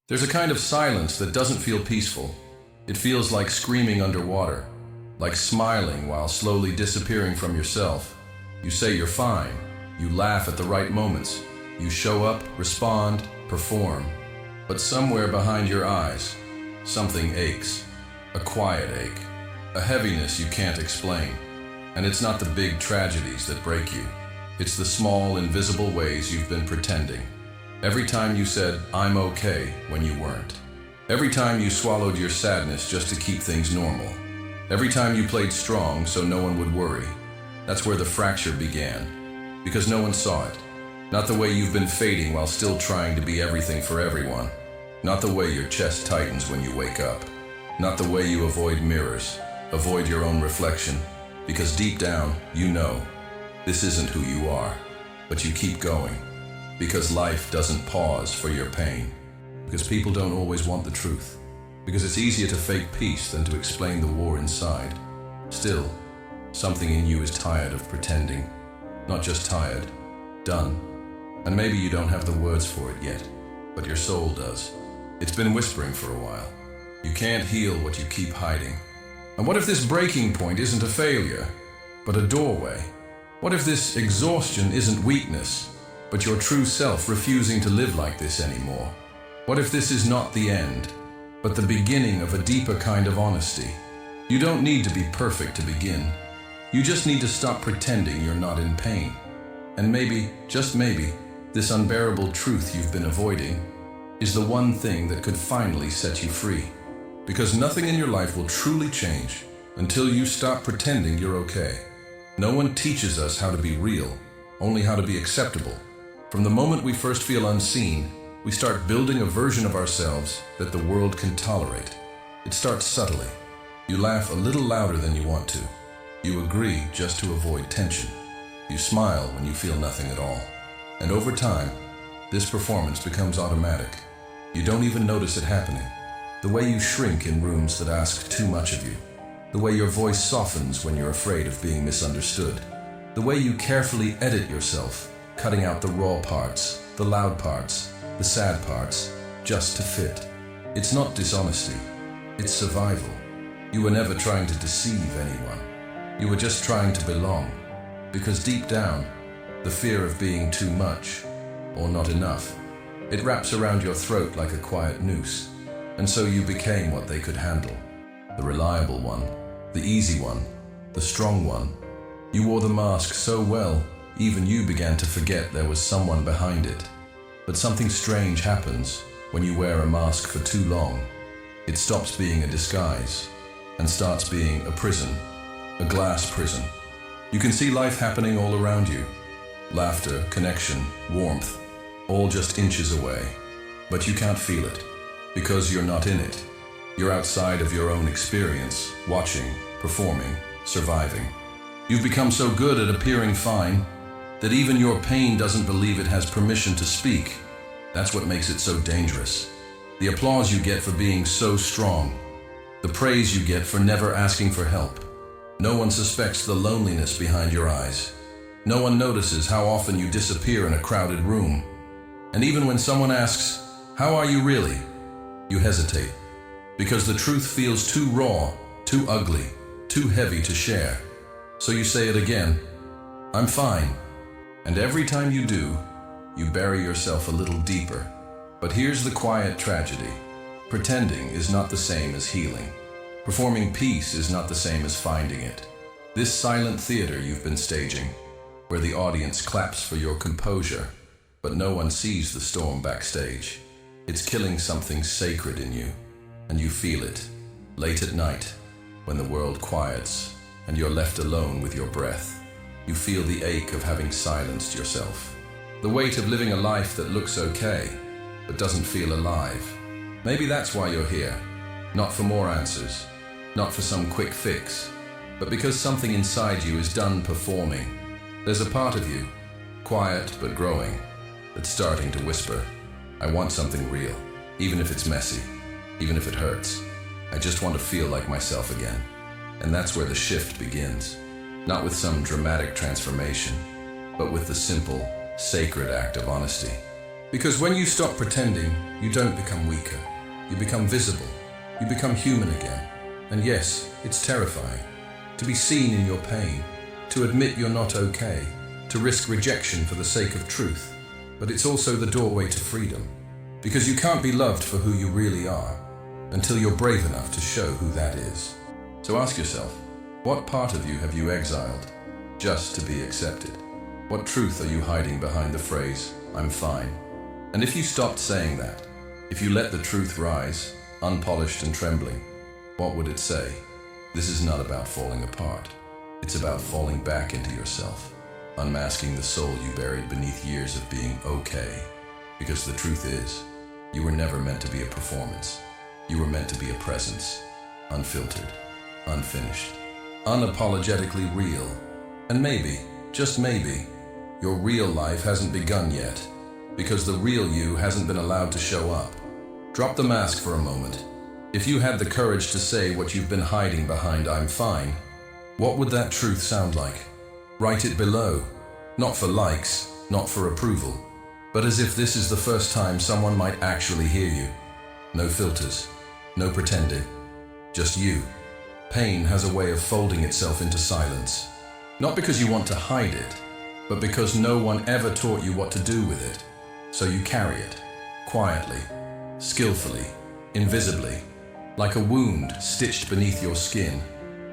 There's a kind of silence that doesn't feel peaceful. It feels like screaming underwater, like smiling while slowly disappearing from yourself. You say you're fine, you laugh at the right moments, you show up, respond, perform. But somewhere behind your eyes, something aches. A quiet ache, a heaviness you can't explain. And it's not the big tragedies that break you. It's the small, invisible ways you've been pretending. Every time you said, "I'm okay," when you weren't. Every time you swallowed your sadness just to keep things normal. Every time you played strong so no one would worry. That's where the fracture began. Because no one saw it. Not the way you've been fading while still trying to be everything for everyone. Not the way your chest tightens when you wake up. Not the way you avoid mirrors, avoid your own reflection. Because deep down, you know, this isn't who you are. But you keep going. Because life doesn't pause for your pain. Because people don't always want the truth. Because it's easier to fake peace than to explain the war inside. Still, something in you is tired of pretending. Not just tired, done. And maybe you don't have the words for it yet, but your soul does. It's been whispering for a while. You can't heal what you keep hiding. And what if this breaking point isn't a failure, but a doorway? What if this exhaustion isn't weakness, but your true self refusing to live like this anymore? What if this is not the end, but the beginning of a deeper kind of honesty? You don't need to be perfect to begin. You just need to stop pretending you're not in pain. And maybe, just maybe, this unbearable truth you've been avoiding is the one thing that could finally set you free. Because nothing in your life will truly change until you stop pretending you're okay. No one teaches us how to be real, only how to be acceptable. From the moment we first feel unseen, we start building a version of ourselves that the world can tolerate. It starts subtly. You laugh a little louder than you want to. You agree just to avoid tension. You smile when you feel nothing at all. And over time, this performance becomes automatic. You don't even notice it happening. The way you shrink in rooms that ask too much of you. The way your voice softens when you're afraid of being misunderstood. The way you carefully edit yourself, cutting out the raw parts, the loud parts, the sad parts, just to fit. It's not dishonesty, it's survival. You were never trying to deceive anyone. You were just trying to belong. Because deep down, the fear of being too much, or not enough, it wraps around your throat like a quiet noose. And so you became what they could handle. The reliable one, the easy one, the strong one. You wore the mask so well, even you began to forget there was someone behind it. But something strange happens when you wear a mask for too long. It stops being a disguise and starts being a prison, a glass prison. You can see life happening all around you. Laughter, connection, warmth, all just inches away. But you can't feel it because you're not in it. You're outside of your own experience, watching, performing, surviving. You've become so good at appearing fine that even your pain doesn't believe it has permission to speak. That's what makes it so dangerous. The applause you get for being so strong. The praise you get for never asking for help. No one suspects the loneliness behind your eyes. No one notices how often you disappear in a crowded room. And even when someone asks, "How are you really?" you hesitate. Because the truth feels too raw, too ugly, too heavy to share. So you say it again, "I'm fine." And every time you do, you bury yourself a little deeper. But here's the quiet tragedy. Pretending is not the same as healing. Performing peace is not the same as finding it. This silent theater you've been staging, where the audience claps for your composure, but no one sees the storm backstage. It's killing something sacred in you, and you feel it, late at night, when the world quiets, and you're left alone with your breath. You feel the ache of having silenced yourself. The weight of living a life that looks okay, but doesn't feel alive. Maybe that's why you're here. Not for more answers, not for some quick fix, but because something inside you is done performing. There's a part of you, quiet but growing, that's starting to whisper, "I want something real, even if it's messy, even if it hurts. I just want to feel like myself again." And that's where the shift begins. Not with some dramatic transformation, but with the simple, sacred act of honesty. Because when you stop pretending, you don't become weaker. You become visible. You become human again. And yes, it's terrifying. To be seen in your pain. To admit you're not okay. To risk rejection for the sake of truth. But it's also the doorway to freedom. Because you can't be loved for who you really are until you're brave enough to show who that is. So ask yourself, what part of you have you exiled just to be accepted? What truth are you hiding behind the phrase, "I'm fine"? And if you stopped saying that, if you let the truth rise, unpolished and trembling, what would it say? This is not about falling apart. It's about falling back into yourself, unmasking the soul you buried beneath years of being okay. Because the truth is, you were never meant to be a performance. You were meant to be a presence, unfiltered, unfinished, unapologetically real. And maybe, just maybe, your real life hasn't begun yet, because the real you hasn't been allowed to show up. Drop the mask for a moment. If you had the courage to say what you've been hiding behind "I'm fine," what would that truth sound like? Write it below. Not for likes, not for approval, but as if this is the first time someone might actually hear you. No filters, no pretending, just you. Pain has a way of folding itself into silence. Not because you want to hide it, but because no one ever taught you what to do with it. So you carry it, quietly, skillfully, invisibly, like a wound stitched beneath your skin,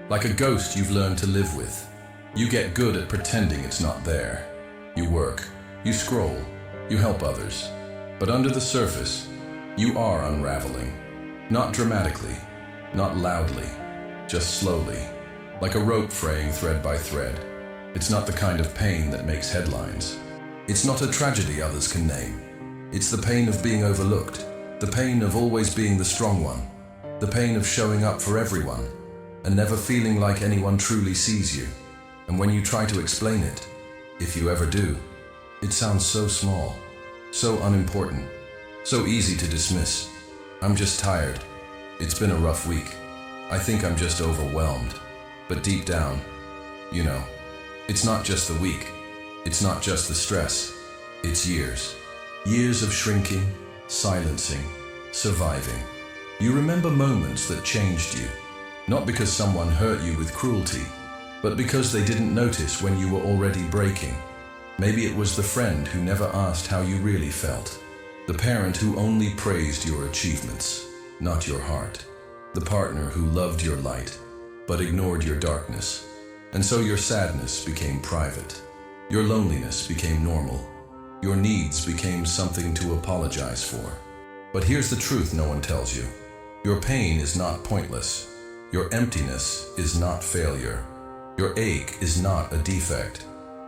like a ghost you've learned to live with. You get good at pretending it's not there. You work, you scroll, you help others. But under the surface, you are unraveling. Not dramatically, not loudly, just slowly, like a rope fraying thread by thread. It's not the kind of pain that makes headlines. It's not a tragedy others can name. It's the pain of being overlooked, the pain of always being the strong one, the pain of showing up for everyone and never feeling like anyone truly sees you. And when you try to explain it, if you ever do, it sounds so small, so unimportant, so easy to dismiss. "I'm just tired. It's been a rough week. I think I'm just overwhelmed." But deep down, you know, it's not just the week. It's not just the stress. It's years. Years of shrinking, silencing, surviving. You remember moments that changed you, not because someone hurt you with cruelty, but because they didn't notice when you were already breaking. Maybe it was the friend who never asked how you really felt. The parent who only praised your achievements, not your heart. The partner who loved your light, but ignored your darkness. And so your sadness became private. Your loneliness became normal. Your needs became something to apologize for. But here's the truth no one tells you. Your pain is not pointless. Your emptiness is not failure. Your ache is not a defect.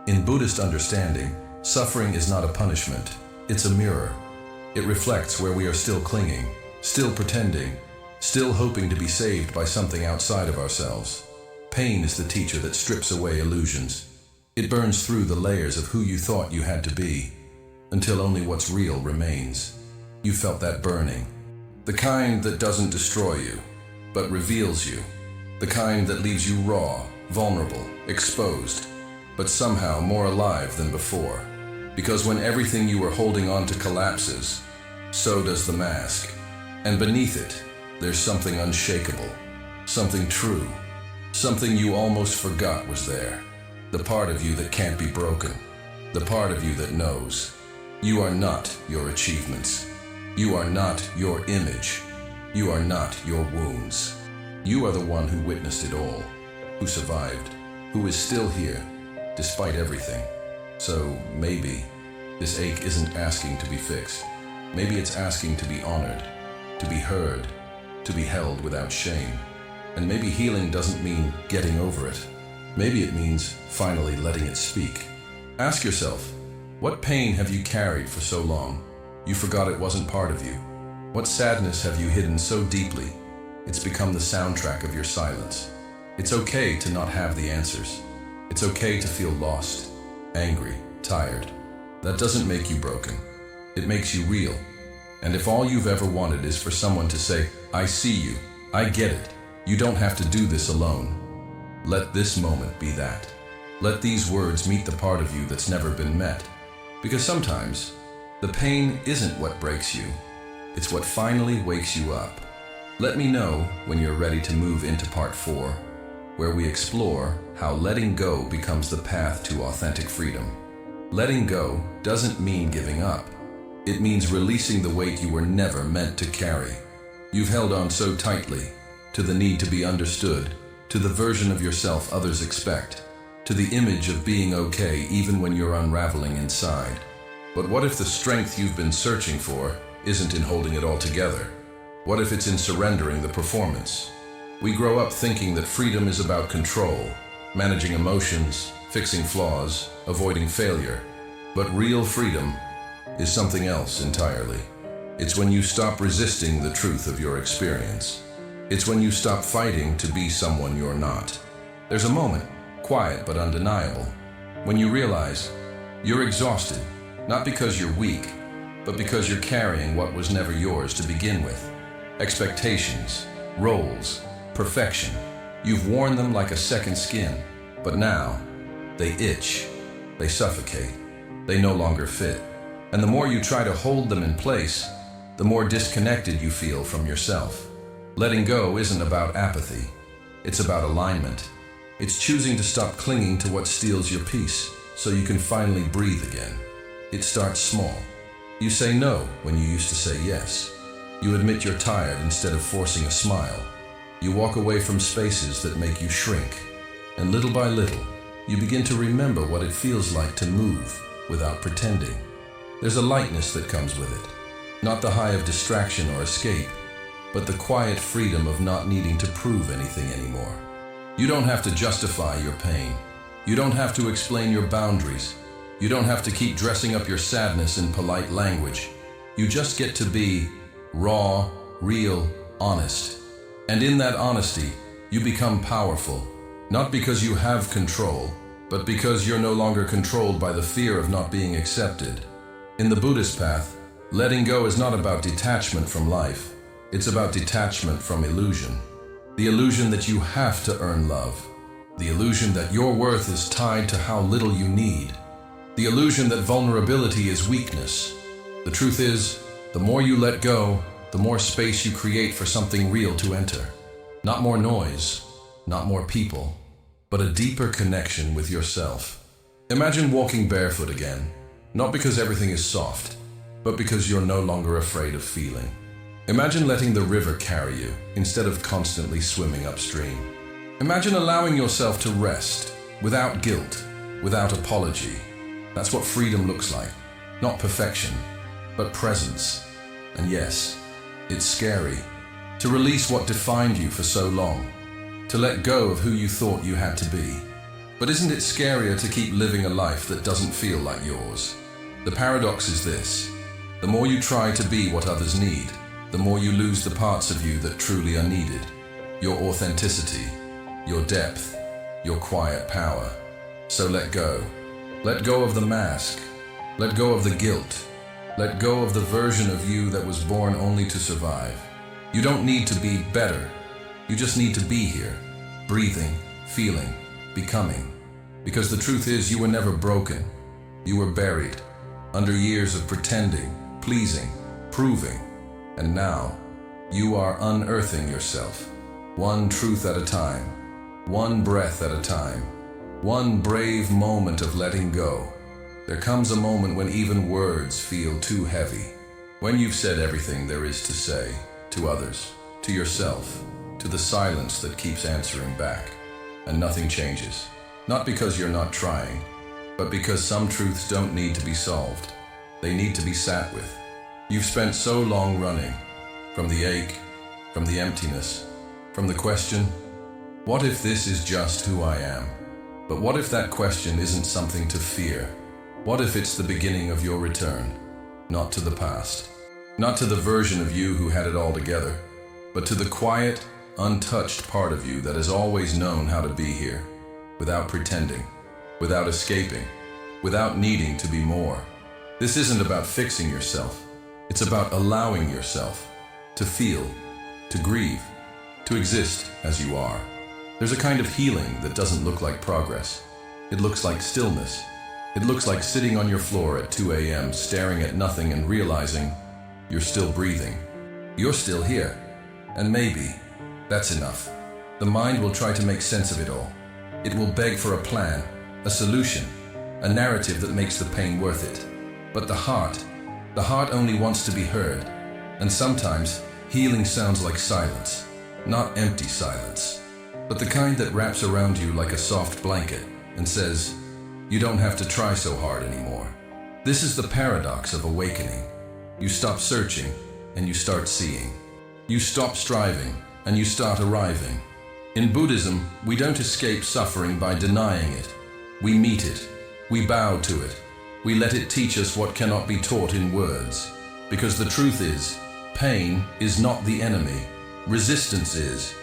In Buddhist understanding, suffering is not a punishment. It's a mirror. It reflects where we are still clinging, still pretending, still hoping to be saved by something outside of ourselves. Pain is the teacher that strips away illusions. It burns through the layers of who you thought you had to be, until only what's real remains. You felt that burning. The kind that doesn't destroy you, but reveals you. The kind that leaves you raw, vulnerable, exposed, but somehow more alive than before. Because when everything you were holding on to collapses, so does the mask. And beneath it, there's something unshakable, something true, something you almost forgot was there. The part of you that can't be broken, the part of you that knows. You are not your achievements. You are not your image. You are not your wounds. You are the one who witnessed it all, who survived, who is still here, despite everything. So maybe this ache isn't asking to be fixed. Maybe it's asking to be honored, to be heard, to be held without shame. And maybe healing doesn't mean getting over it. Maybe it means finally letting it speak. Ask yourself, what pain have you carried for so long you forgot it wasn't part of you? What sadness have you hidden so deeply it's become the soundtrack of your silence? It's okay to not have the answers. It's okay to feel lost, angry, tired. That doesn't make you broken. It makes you real. And if all you've ever wanted is for someone to say, "I see you, I get it, you don't have to do this alone," let this moment be that. Let these words meet the part of you that's never been met. Because sometimes, The pain isn't what breaks you, it's what finally wakes you up. Let me know when you're ready to move into part 4, where we explore how letting go becomes the path to authentic freedom. Letting go doesn't mean giving up. It means releasing the weight you were never meant to carry. You've held on so tightly to the need to be understood, to the version of yourself others expect, to the image of being okay even when you're unraveling inside. But what if the strength you've been searching for isn't in holding it all together? What if it's in surrendering the performance? We grow up thinking that freedom is about control, managing emotions, fixing flaws, avoiding failure. But real freedom is something else entirely. It's when you stop resisting the truth of your experience. It's when you stop fighting to be someone you're not. There's a moment, quiet but undeniable, when you realize you're exhausted, not because you're weak, but because you're carrying what was never yours to begin with. Expectations, roles, perfection. You've worn them like a second skin, but now they itch, they suffocate, they no longer fit. And the more you try to hold them in place, the more disconnected you feel from yourself. Letting go isn't about apathy, it's about alignment. It's choosing to stop clinging to what steals your peace so you can finally breathe again. It starts small. You say no when you used to say yes. You admit you're tired instead of forcing a smile. You walk away from spaces that make you shrink. And little by little, you begin to remember what it feels like to move without pretending. There's a lightness that comes with it. Not the high of distraction or escape, but the quiet freedom of not needing to prove anything anymore. You don't have to justify your pain. You don't have to explain your boundaries. You don't have to keep dressing up your sadness in polite language. You just get to be raw, real, honest. And in that honesty, you become powerful, not because you have control, but because you're no longer controlled by the fear of not being accepted. In the Buddhist path, letting go is not about detachment from life. It's about detachment from illusion. The illusion that you have to earn love. The illusion that your worth is tied to how little you need. The illusion that vulnerability is weakness. The truth is, the more you let go, the more space you create for something real to enter. Not more noise, not more people, but a deeper connection with yourself. Imagine walking barefoot again, not because everything is soft, but because you're no longer afraid of feeling. Imagine letting the river carry you instead of constantly swimming upstream. Imagine allowing yourself to rest without guilt, without apology. That's what freedom looks like. Not perfection, but presence. And yes, it's scary to release what defined you for so long, to let go of who you thought you had to be. But isn't it scarier to keep living a life that doesn't feel like yours? The paradox is this: the more you try to be what others need, the more you lose the parts of you that truly are needed. Your authenticity, your depth, your quiet power. So let go. Let go of the mask. Let go of the guilt. Let go of the version of you that was born only to survive. You don't need to be better. You just need to be here, breathing, feeling, becoming. Because the truth is, you were never broken. You were buried under years of pretending, pleasing, proving. And now, you are unearthing yourself, one truth at a time, one breath at a time, one brave moment of letting go. There comes a moment when even words feel too heavy. When you've said everything there is to say, to others, to yourself, to the silence that keeps answering back, and nothing changes. Not because you're not trying, but because some truths don't need to be solved. They need to be sat with. You've spent so long running, from the ache, from the emptiness, from the question, what if this is just who I am? But what if that question isn't something to fear? What if it's the beginning of your return? Not to the past, not to the version of you who had it all together, but to the quiet, untouched part of you that has always known how to be here, without pretending, without escaping, without needing to be more. This isn't about fixing yourself. It's about allowing yourself to feel, to grieve, to exist as you are. There's a kind of healing that doesn't look like progress. It looks like stillness. It looks like sitting on your floor at 2 a.m., staring at nothing and realizing you're still breathing. You're still here. And maybe that's enough. The mind will try to make sense of it all. It will beg for a plan, a solution, a narrative that makes the pain worth it. But the heart only wants to be heard. And sometimes healing sounds like silence, not empty silence, but the kind that wraps around you like a soft blanket and says, you don't have to try so hard anymore. This is the paradox of awakening. You stop searching and you start seeing. You stop striving and you start arriving. In Buddhism, we don't escape suffering by denying it. We meet it. We bow to it. We let it teach us what cannot be taught in words. Because the truth is, pain is not the enemy. Resistance is.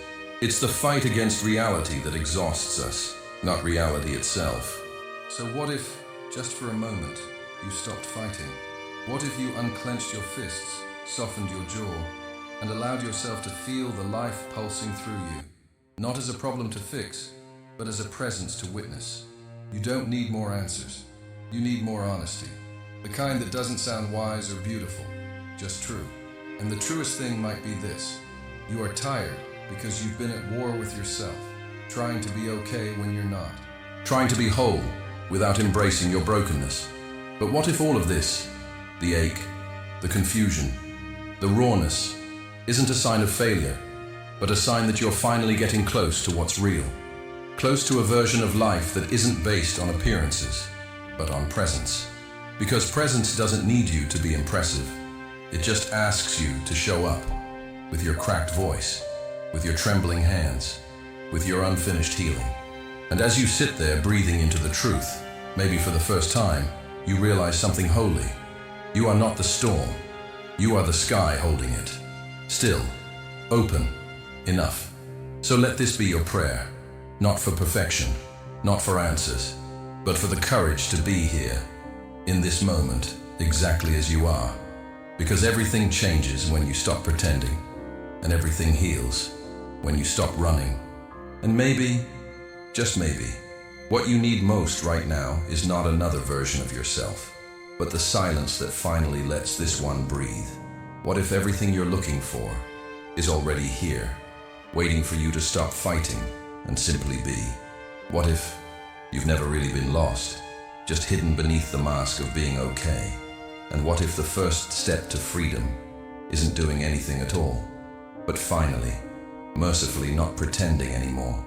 It's the fight against reality that exhausts us, not reality itself. So what if, just for a moment, you stopped fighting? What if you unclenched your fists, softened your jaw, and allowed yourself to feel the life pulsing through you? Not as a problem to fix, but as a presence to witness. You don't need more answers. You need more honesty. The kind that doesn't sound wise or beautiful, just true. And the truest thing might be this. You are tired because you've been at war with yourself, trying to be okay when you're not. Trying to be whole without embracing your brokenness. But what if all of this, the ache, the confusion, the rawness, isn't a sign of failure, but a sign that you're finally getting close to what's real? Close to a version of life that isn't based on appearances, but on presence. Because presence doesn't need you to be impressive. It just asks you to show up with your cracked voice, with your trembling hands, with your unfinished healing. And as you sit there breathing into the truth, maybe for the first time, you realize something holy. You are not the storm. You are the sky holding it. Still, open, enough. So let this be your prayer, not for perfection, not for answers, but for the courage to be here, in this moment, exactly as you are. Because everything changes when you stop pretending, and everything heals when you stop running. And maybe, just maybe, what you need most right now is not another version of yourself, but the silence that finally lets this one breathe. What if everything you're looking for is already here, waiting for you to stop fighting and simply be? What if you've never really been lost, just hidden beneath the mask of being okay? And what if the first step to freedom isn't doing anything at all, but finally, mercifully not pretending anymore?